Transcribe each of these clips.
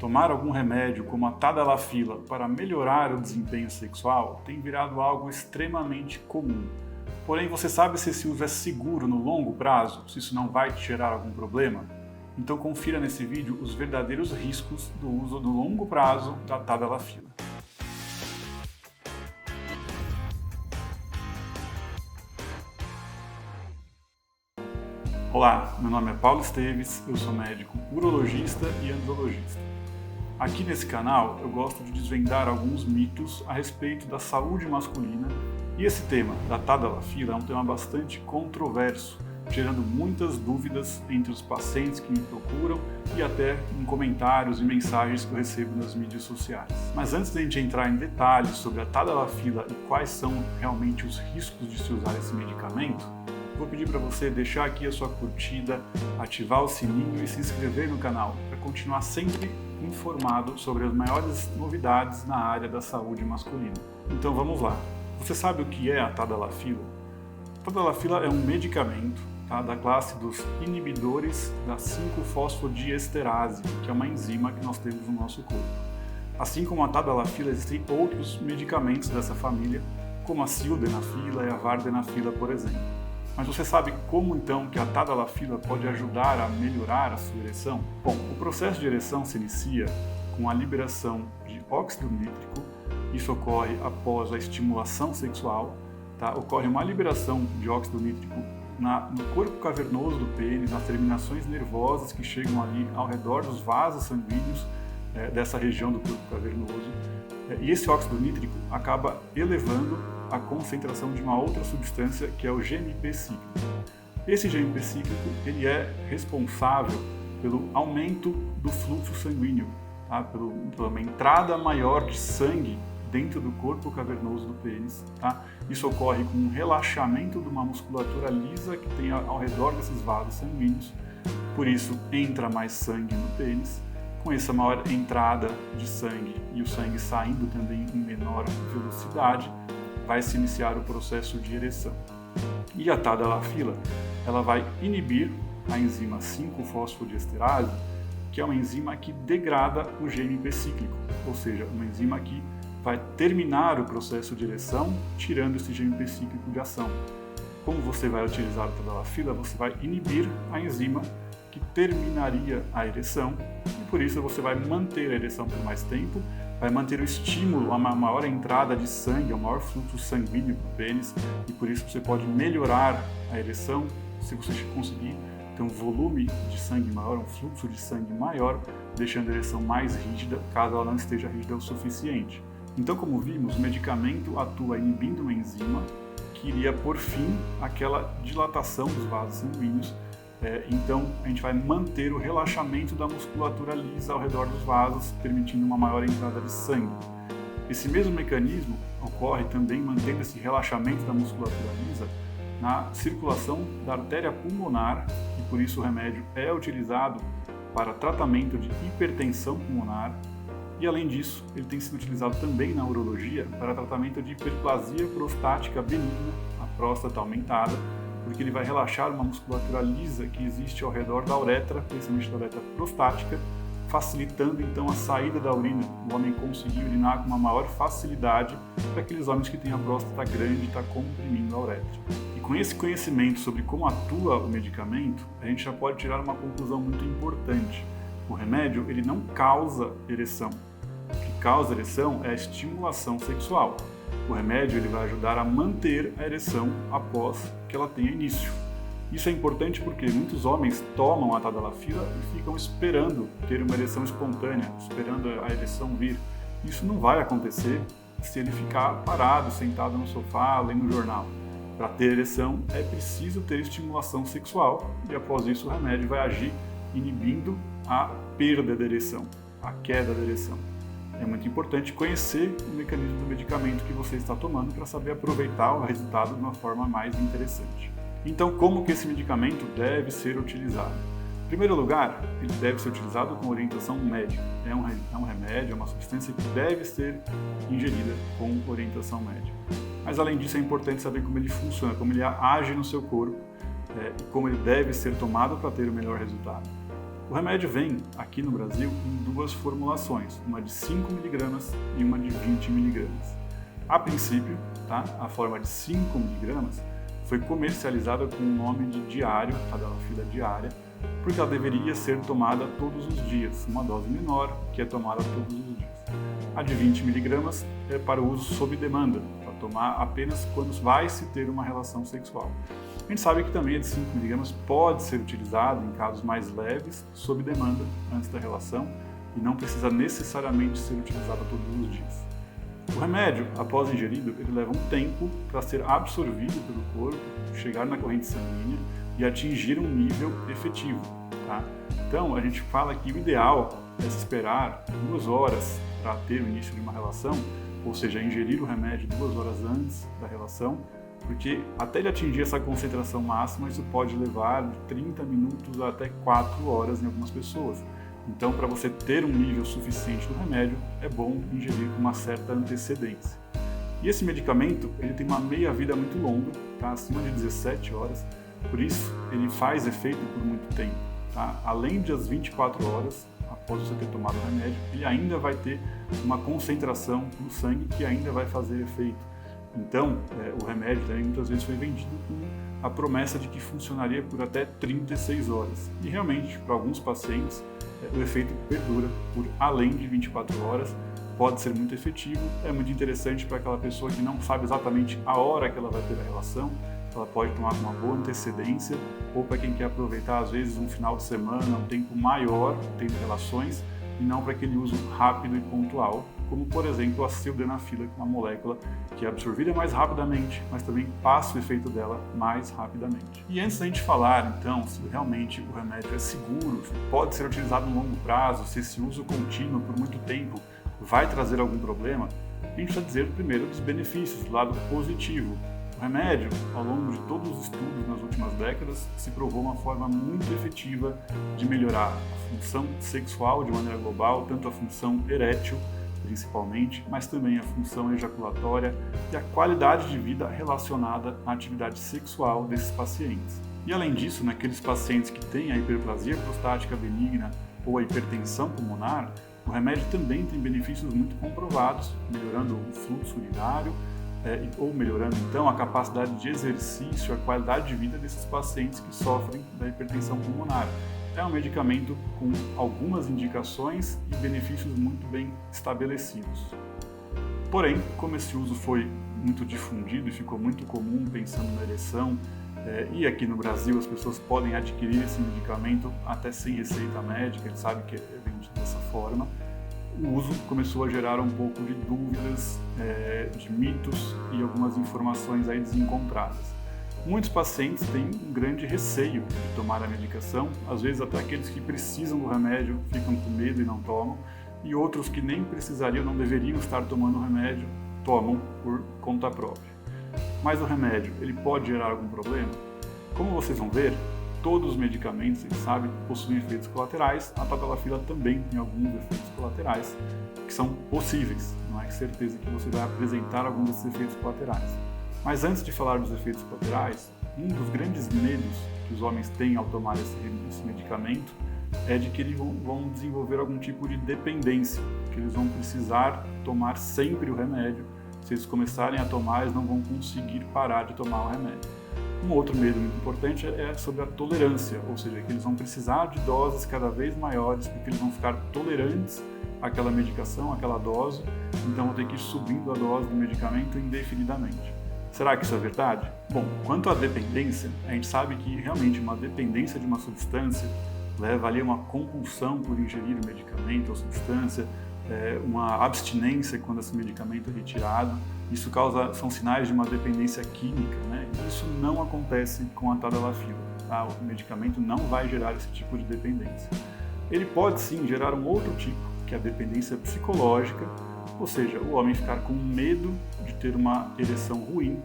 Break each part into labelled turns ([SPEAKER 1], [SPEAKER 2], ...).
[SPEAKER 1] Tomar algum remédio como a tadalafila para melhorar o desempenho sexual tem virado algo extremamente comum. Porém, você sabe se esse uso é seguro no longo prazo? Se isso não vai te gerar algum problema? Então confira nesse vídeo os verdadeiros riscos do uso no longo prazo da tadalafila. Olá, meu nome é Paulo Esteves, eu sou médico urologista e andrologista. Aqui nesse canal eu gosto de desvendar alguns mitos a respeito da saúde masculina e esse tema da tadalafila é um tema bastante controverso, gerando muitas dúvidas entre os pacientes que me procuram e até em comentários e mensagens que eu recebo nas mídias sociais. Mas antes de a gente entrar em detalhes sobre a tadalafila e quais são realmente os riscos de se usar esse medicamento, vou pedir para você deixar aqui a sua curtida, ativar o sininho e se inscrever no canal para continuar sempre informado sobre as maiores novidades na área da saúde masculina. Então vamos lá. Você sabe o que é a tadalafila? A tadalafila é um medicamento da classe dos inibidores da 5-fosfodiesterase, que é uma enzima que nós temos no nosso corpo. Assim como a tadalafila, existem outros medicamentos dessa família, como a sildenafila e a vardenafila, por exemplo. Mas você sabe como então que a tadalafila pode ajudar a melhorar a sua ereção? Bom, o processo de ereção se inicia com a liberação de óxido nítrico. Isso ocorre após a estimulação sexual. Ocorre uma liberação de óxido nítrico no corpo cavernoso do pênis, nas terminações nervosas que chegam ali ao redor dos vasos sanguíneos dessa região do corpo cavernoso. E esse óxido nítrico acaba elevando a concentração de uma outra substância que é o GNP cíclico. Esse GNP cíclico ele é responsável pelo aumento do fluxo sanguíneo, pela uma entrada maior de sangue dentro do corpo cavernoso do pênis. Isso ocorre com um relaxamento de uma musculatura lisa que tem ao redor desses vasos sanguíneos, por isso entra mais sangue no pênis. Com essa maior entrada de sangue e o sangue saindo também em menor velocidade, vai se iniciar o processo de ereção. E a tadalafila, ela vai inibir a enzima 5-fosfodiesterase, que é uma enzima que degrada o GNP cíclico, ou seja, uma enzima que vai terminar o processo de ereção, tirando esse GNP cíclico de ação. Como você vai utilizar a tadalafila, você vai inibir a enzima que terminaria a ereção e por isso você vai manter a ereção por mais tempo, vai manter o estímulo a uma maior entrada de sangue, a um maior fluxo sanguíneo para o pênis e por isso você pode melhorar a ereção se você conseguir ter um volume de sangue maior, um fluxo de sangue maior, deixando a ereção mais rígida caso ela não esteja rígida o suficiente. Então, como vimos, o medicamento atua inibindo uma enzima que iria por fim àquela dilatação dos vasos sanguíneos. Então, a gente vai manter o relaxamento da musculatura lisa ao redor dos vasos, permitindo uma maior entrada de sangue. Esse mesmo mecanismo ocorre também mantendo esse relaxamento da musculatura lisa na circulação da artéria pulmonar, e por isso o remédio é utilizado para tratamento de hipertensão pulmonar, e além disso, ele tem sido utilizado também na urologia para tratamento de hiperplasia prostática benigna, a próstata aumentada, porque ele vai relaxar uma musculatura lisa que existe ao redor da uretra, principalmente da uretra prostática, facilitando então a saída da urina. O homem conseguir urinar com uma maior facilidade para aqueles homens que têm a próstata grande e está comprimindo a uretra. E com esse conhecimento sobre como atua o medicamento, a gente já pode tirar uma conclusão muito importante. O remédio ele não causa ereção. O que causa ereção é a estimulação sexual. O remédio ele vai ajudar a manter a ereção após que ela tenha início. Isso é importante porque muitos homens tomam a tadalafila e ficam esperando ter uma ereção espontânea, esperando a ereção vir. Isso não vai acontecer se ele ficar parado, sentado no sofá, lendo o jornal. Para ter ereção é preciso ter estimulação sexual e após isso o remédio vai agir inibindo a perda da ereção, a queda da ereção. É muito importante conhecer o mecanismo do medicamento que você está tomando para saber aproveitar o resultado de uma forma mais interessante. Então, como que esse medicamento deve ser utilizado? Em primeiro lugar, ele deve ser utilizado com orientação médica. É um remédio, é uma substância que deve ser ingerida com orientação médica. Mas, além disso, é importante saber como ele funciona, como ele age no seu corpo e como ele deve ser tomado para ter o melhor resultado. O remédio vem, aqui no Brasil, em duas formulações, uma de 5 mg e uma de 20 mg. A princípio, a forma de 5 mg foi comercializada com o nome de diário, tadalafila diária, porque ela deveria ser tomada todos os dias, uma dose menor que é tomada todos os dias. A de 20 mg é para o uso sob demanda, para tomar apenas quando vai se ter uma relação sexual. A gente sabe que também a de 5 mg pode ser utilizada em casos mais leves, sob demanda, antes da relação, e não precisa necessariamente ser utilizada todos os dias. O remédio, após ingerido, ele leva um tempo para ser absorvido pelo corpo, chegar na corrente sanguínea e atingir um nível efetivo. Então, a gente fala que o ideal é se esperar 2 horas para ter o início de uma relação, ou seja, ingerir o remédio 2 horas antes da relação, porque até ele atingir essa concentração máxima, isso pode levar de 30 minutos até 4 horas em algumas pessoas. Então, para você ter um nível suficiente do remédio, é bom ingerir com uma certa antecedência. E esse medicamento, ele tem uma meia-vida muito longa, acima de 17 horas, por isso ele faz efeito por muito tempo. Além de as 24 horas, após você ter tomado o remédio, ele ainda vai ter uma concentração no sangue que ainda vai fazer efeito. Então, o remédio também muitas vezes foi vendido com a promessa de que funcionaria por até 36 horas. E realmente, para alguns pacientes, o efeito perdura por além de 24 horas, pode ser muito efetivo, é muito interessante para aquela pessoa que não sabe exatamente a hora que ela vai ter a relação, ela pode tomar com uma boa antecedência, ou para quem quer aproveitar às vezes um final de semana, um tempo maior tendo relações, e não para aquele uso rápido e pontual, como por exemplo a sildenafila, que é uma molécula que é absorvida mais rapidamente, mas também passa o efeito dela mais rapidamente. E antes da gente falar então se realmente o remédio é seguro, se pode ser utilizado no longo prazo, se esse uso contínuo por muito tempo vai trazer algum problema, a gente precisa dizer primeiro dos benefícios, do lado positivo. O remédio, ao longo de todos os estudos nas últimas décadas, se provou uma forma muito efetiva de melhorar a função sexual de maneira global, tanto a função erétil, principalmente, mas também a função ejaculatória e a qualidade de vida relacionada à atividade sexual desses pacientes. E além disso, naqueles pacientes que têm a hiperplasia prostática benigna ou a hipertensão pulmonar, o remédio também tem benefícios muito comprovados, melhorando o fluxo urinário, ou melhorando então a capacidade de exercício, a qualidade de vida desses pacientes que sofrem da hipertensão pulmonar. É um medicamento com algumas indicações e benefícios muito bem estabelecidos. Porém, como esse uso foi muito difundido e ficou muito comum pensando na ereção, e aqui no Brasil as pessoas podem adquirir esse medicamento até sem receita médica, a gente sabe que é vendido dessa forma, o uso começou a gerar um pouco de dúvidas, de mitos e algumas informações aí desencontradas. Muitos pacientes têm um grande receio de tomar a medicação, às vezes até aqueles que precisam do remédio ficam com medo e não tomam, e outros que nem precisariam, não deveriam estar tomando o remédio, tomam por conta própria. Mas o remédio, ele pode gerar algum problema? Como vocês vão ver, todos os medicamentos, vocês sabem, possuem efeitos colaterais, a tadalafila também tem alguns efeitos colaterais que são possíveis, não é certeza que você vai apresentar alguns desses efeitos colaterais. Mas antes de falar dos efeitos colaterais, um dos grandes medos que os homens têm ao tomar esse medicamento é de que eles vão desenvolver algum tipo de dependência, que eles vão precisar tomar sempre o remédio. Se eles começarem a tomar, eles não vão conseguir parar de tomar o remédio. Um outro medo muito importante é sobre a tolerância, ou seja, que eles vão precisar de doses cada vez maiores, porque eles vão ficar tolerantes àquela medicação, àquela dose, então vão ter que ir subindo a dose do medicamento indefinidamente. Será que isso é verdade? Bom, quanto à dependência, a gente sabe que realmente uma dependência de uma substância leva ali a uma compulsão por ingerir o medicamento ou substância, uma abstinência quando esse medicamento é retirado. Isso são sinais de uma dependência química, né? Isso não acontece com a tadalafila. O medicamento não vai gerar esse tipo de dependência. Ele pode sim gerar um outro tipo, que é a dependência psicológica, ou seja, o homem ficar com medo de ter uma ereção ruim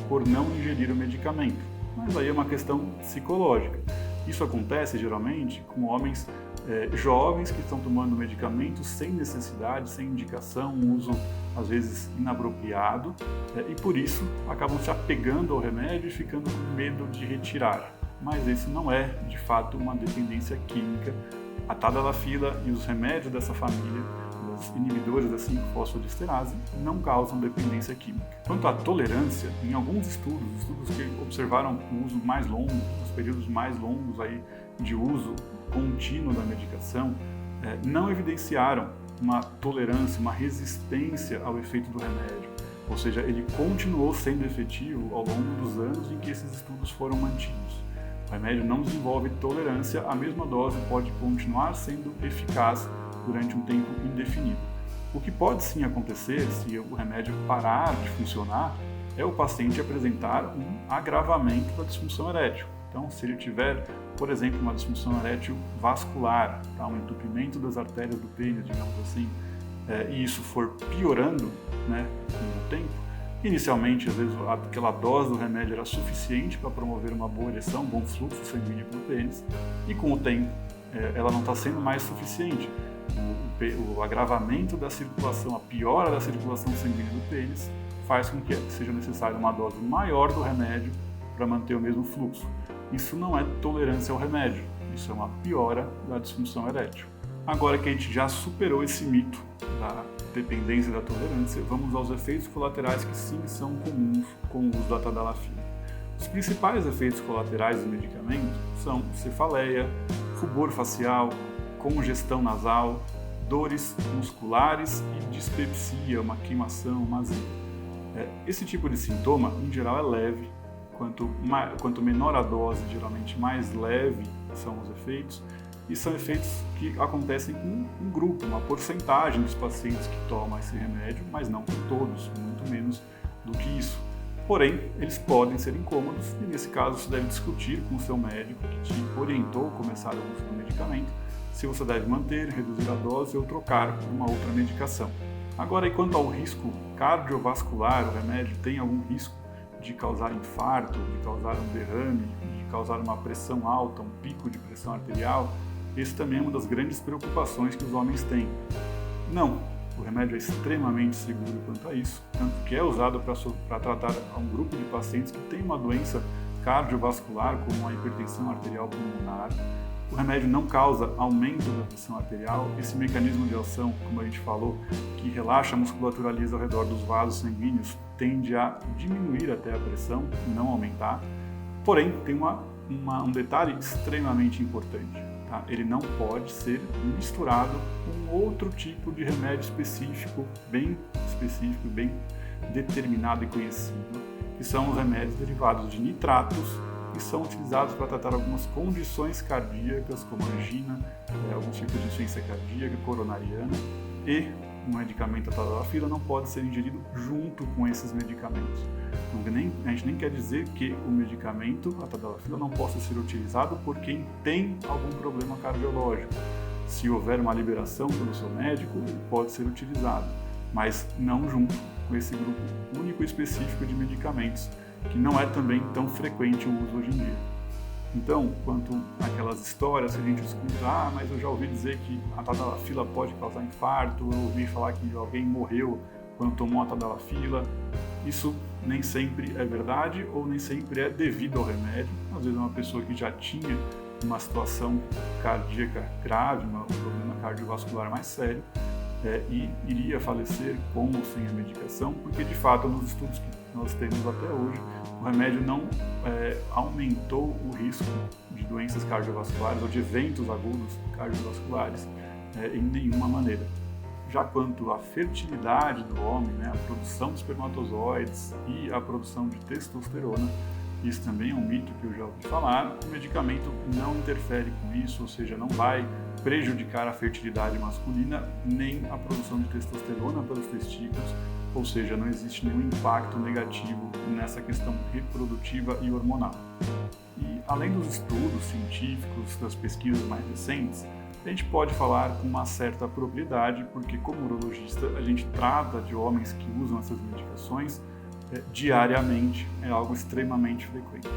[SPEAKER 1] por não ingerir o medicamento. Mas aí é uma questão psicológica. Isso acontece geralmente com homens jovens que estão tomando medicamentos sem necessidade, sem indicação, um uso às vezes inapropriado, e por isso acabam se apegando ao remédio e ficando com medo de retirar. Mas isso não é de fato uma dependência química, A tadalafila e os remédios dessa família, os inibidores da 5-fosfodiesterase, não causam dependência química. Quanto à tolerância, em alguns estudos que observaram o uso mais longo, os períodos mais longos aí de uso contínuo da medicação, não evidenciaram uma tolerância, uma resistência ao efeito do remédio. Ou seja, ele continuou sendo efetivo ao longo dos anos em que esses estudos foram mantidos. O remédio não desenvolve tolerância, a mesma dose pode continuar sendo eficaz durante um tempo indefinido. O que pode sim acontecer, se o remédio parar de funcionar, é o paciente apresentar um agravamento da disfunção erétil. Então, se ele tiver, por exemplo, uma disfunção erétil vascular, um entupimento das artérias do pênis, digamos assim, e isso for piorando, com o tempo, inicialmente, às vezes, aquela dose do remédio era suficiente para promover uma boa ereção, um bom fluxo sanguíneo para o pênis, e com o tempo ela não está sendo mais suficiente. O agravamento da circulação, a piora da circulação sanguínea do pênis, faz com que seja necessária uma dose maior do remédio para manter o mesmo fluxo. Isso não é tolerância ao remédio, isso é uma piora da disfunção erétil. Agora que a gente já superou esse mito da dependência e da tolerância, vamos aos efeitos colaterais que sim são comuns com o uso da tadalafila. Os principais efeitos colaterais do medicamento são cefaleia, rubor facial, congestão nasal, dores musculares e dispepsia, uma queimação, uma azia. Esse tipo de sintoma, em geral, é leve. Quanto menor a dose, geralmente mais leve são os efeitos, e são efeitos que acontecem com um grupo, uma porcentagem dos pacientes que tomam esse remédio, mas não com todos, muito menos do que isso. Porém, eles podem ser incômodos e, nesse caso, você deve discutir com o seu médico que te orientou a começar o uso do medicamento, se você deve manter, reduzir a dose ou trocar por uma outra medicação. Agora, e quanto ao risco cardiovascular, o remédio tem algum risco de causar infarto, de causar um derrame, de causar uma pressão alta, um pico de pressão arterial? Esse também é uma das grandes preocupações que os homens têm. Não, o remédio é extremamente seguro quanto a isso, tanto que é usado para tratar um grupo de pacientes que tem uma doença cardiovascular, como a hipertensão arterial pulmonar. O remédio não causa aumento da pressão arterial. Esse mecanismo de ação, como a gente falou, que relaxa a musculatura lisa ao redor dos vasos sanguíneos, tende a diminuir até a pressão, não aumentar. Porém, tem um detalhe extremamente importante. Ele não pode ser misturado com outro tipo de remédio específico, bem determinado e conhecido, que são os remédios derivados de nitratos, que são utilizados para tratar algumas condições cardíacas, como angina, algum tipo de insuficiência cardíaca, coronariana, e o medicamento, a tadalafila, não pode ser ingerido junto com esses medicamentos. A gente nem quer dizer que o medicamento, a tadalafila, não possa ser utilizado por quem tem algum problema cardiológico. Se houver uma liberação pelo seu médico, ele pode ser utilizado, mas não junto com esse grupo único e específico de medicamentos, que não é também tão frequente o uso hoje em dia. Então, quanto àquelas histórias que a gente escuta, mas eu já ouvi dizer que a tadalafila pode causar infarto, eu ouvi falar que alguém morreu quando tomou a tadalafila, isso nem sempre é verdade ou nem sempre é devido ao remédio. Às vezes é uma pessoa que já tinha uma situação cardíaca grave, um problema cardiovascular mais sério, e iria falecer com ou sem a medicação, porque de fato nos estudos que nós temos até hoje, o remédio não aumentou o risco de doenças cardiovasculares ou de eventos agudos cardiovasculares em nenhuma maneira. Já quanto à fertilidade do homem, a produção de espermatozoides e a produção de testosterona, isso também é um mito que eu já ouvi falar. O medicamento não interfere com isso, ou seja, não vai prejudicar a fertilidade masculina nem a produção de testosterona pelos testículos, ou seja, não existe nenhum impacto negativo nessa questão reprodutiva e hormonal. E além dos estudos científicos, das pesquisas mais recentes, a gente pode falar com uma certa propriedade, porque como urologista a gente trata de homens que usam essas medicações diariamente, é algo extremamente frequente.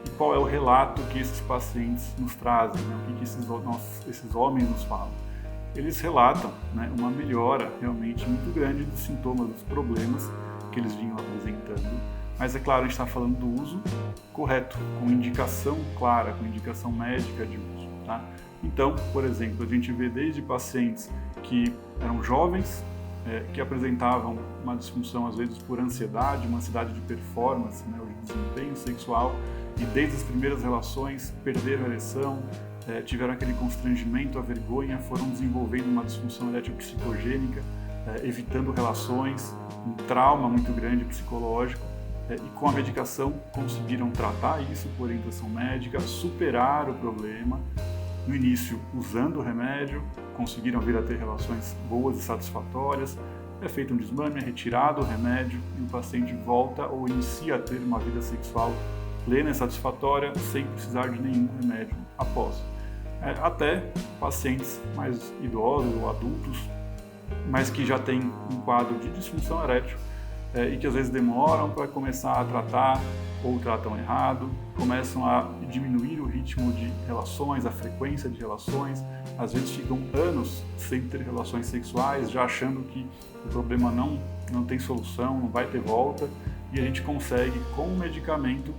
[SPEAKER 1] E qual é o relato que esses pacientes nos trazem, o que esses homens nos falam? Eles relatam uma melhora realmente muito grande dos sintomas, dos problemas que eles vinham apresentando, mas é claro, a gente está falando do uso correto, com indicação clara, com indicação médica de uso. Então, por exemplo, a gente vê desde pacientes que eram jovens, que apresentavam uma disfunção às vezes por ansiedade, uma ansiedade de performance, né, ou de desempenho sexual, e desde as primeiras relações perderam a ereção, tiveram aquele constrangimento, a vergonha, foram desenvolvendo uma disfunção erétil psicogênica, evitando relações, um trauma muito grande psicológico, e com a medicação conseguiram tratar isso por orientação médica, superar o problema, no início usando o remédio, conseguiram vir a ter relações boas e satisfatórias, é feito um desmame, é retirado o remédio e o paciente volta ou inicia a ter uma vida sexual plena e satisfatória sem precisar de nenhum remédio após. Até pacientes mais idosos ou adultos, mas que já têm um quadro de disfunção erétil e que às vezes demoram para começar a tratar ou tratam errado, começam a diminuir o ritmo de relações, a frequência de relações, às vezes ficam anos sem ter relações sexuais, já achando que o problema não tem solução, não vai ter volta, e a gente consegue, com o medicamento,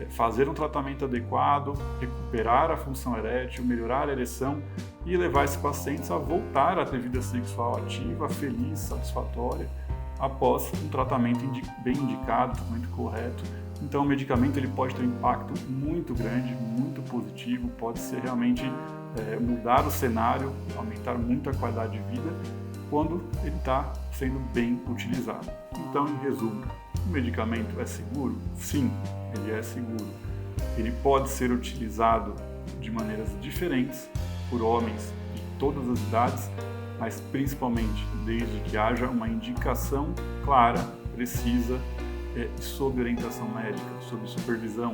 [SPEAKER 1] fazer um tratamento adequado, recuperar a função erétil, melhorar a ereção e levar esses pacientes a voltar a ter vida sexual ativa, feliz, satisfatória, após um tratamento bem indicado, tratamento correto. Então o medicamento ele pode ter um impacto muito grande, muito positivo, pode ser realmente mudar o cenário, aumentar muito a qualidade de vida quando ele está sendo bem utilizado. Então, em resumo, o medicamento é seguro? Sim, ele é seguro. Ele pode ser utilizado de maneiras diferentes por homens de todas as idades, mas principalmente desde que haja uma indicação clara, precisa, sob orientação médica, sob supervisão,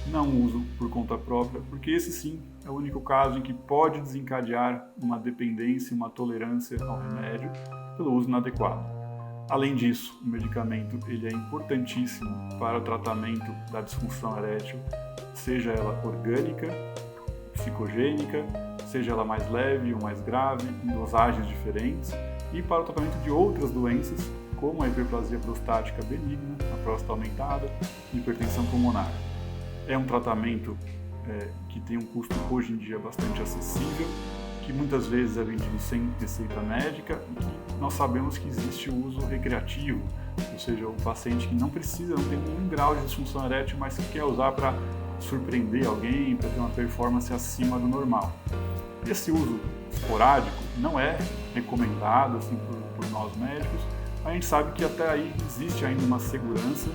[SPEAKER 1] não uso por conta própria, porque esse sim é o único caso em que pode desencadear uma dependência, uma tolerância ao remédio pelo uso inadequado. Além disso, o medicamento ele é importantíssimo para o tratamento da disfunção erétil, seja ela orgânica, psicogênica, seja ela mais leve ou mais grave, em dosagens diferentes, e para o tratamento de outras doenças, como a hiperplasia prostática benigna, a próstata aumentada e hipertensão pulmonar. É um tratamento que tem um custo hoje em dia bastante acessível, que muitas vezes é vendido sem receita médica e que nós sabemos que existe o uso recreativo, ou seja, o paciente que não precisa, não tem nenhum grau de disfunção erétil, mas que quer usar para surpreender alguém, para ter uma performance acima do normal. Esse uso esporádico não é recomendado assim, por nós médicos. A gente sabe que até aí existe ainda uma segurança.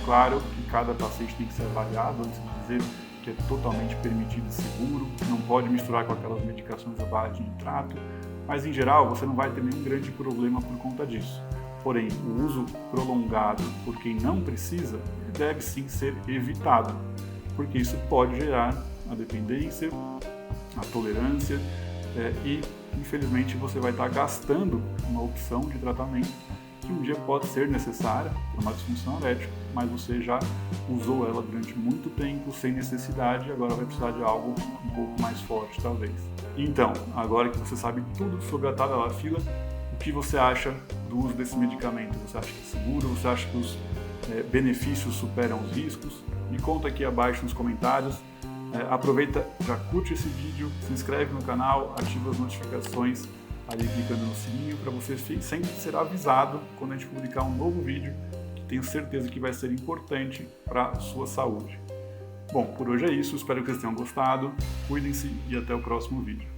[SPEAKER 1] Claro que cada paciente tem que ser avaliado antes de dizer que é totalmente permitido e seguro, não pode misturar com aquelas medicações à base de nitrato, mas em geral você não vai ter nenhum grande problema por conta disso. Porém, o uso prolongado por quem não precisa deve sim ser evitado, porque isso pode gerar a dependência, a tolerância e infelizmente você vai estar gastando uma opção de tratamento que um dia pode ser necessária para uma disfunção erétil, mas você já usou ela durante muito tempo sem necessidade e agora vai precisar de algo um pouco mais forte talvez. Então, agora que você sabe tudo sobre a tadalafila, o que você acha do uso desse medicamento? Você acha que é seguro? Você acha que os benefícios superam os riscos? Me conta aqui abaixo nos comentários. Aproveita, já curte esse vídeo, se inscreve no canal, ativa as notificações ali clicando no sininho para você sempre ser avisado quando a gente publicar um novo vídeo que tenho certeza que vai ser importante para a sua saúde. Bom, por hoje é isso, espero que vocês tenham gostado, cuidem-se e até o próximo vídeo.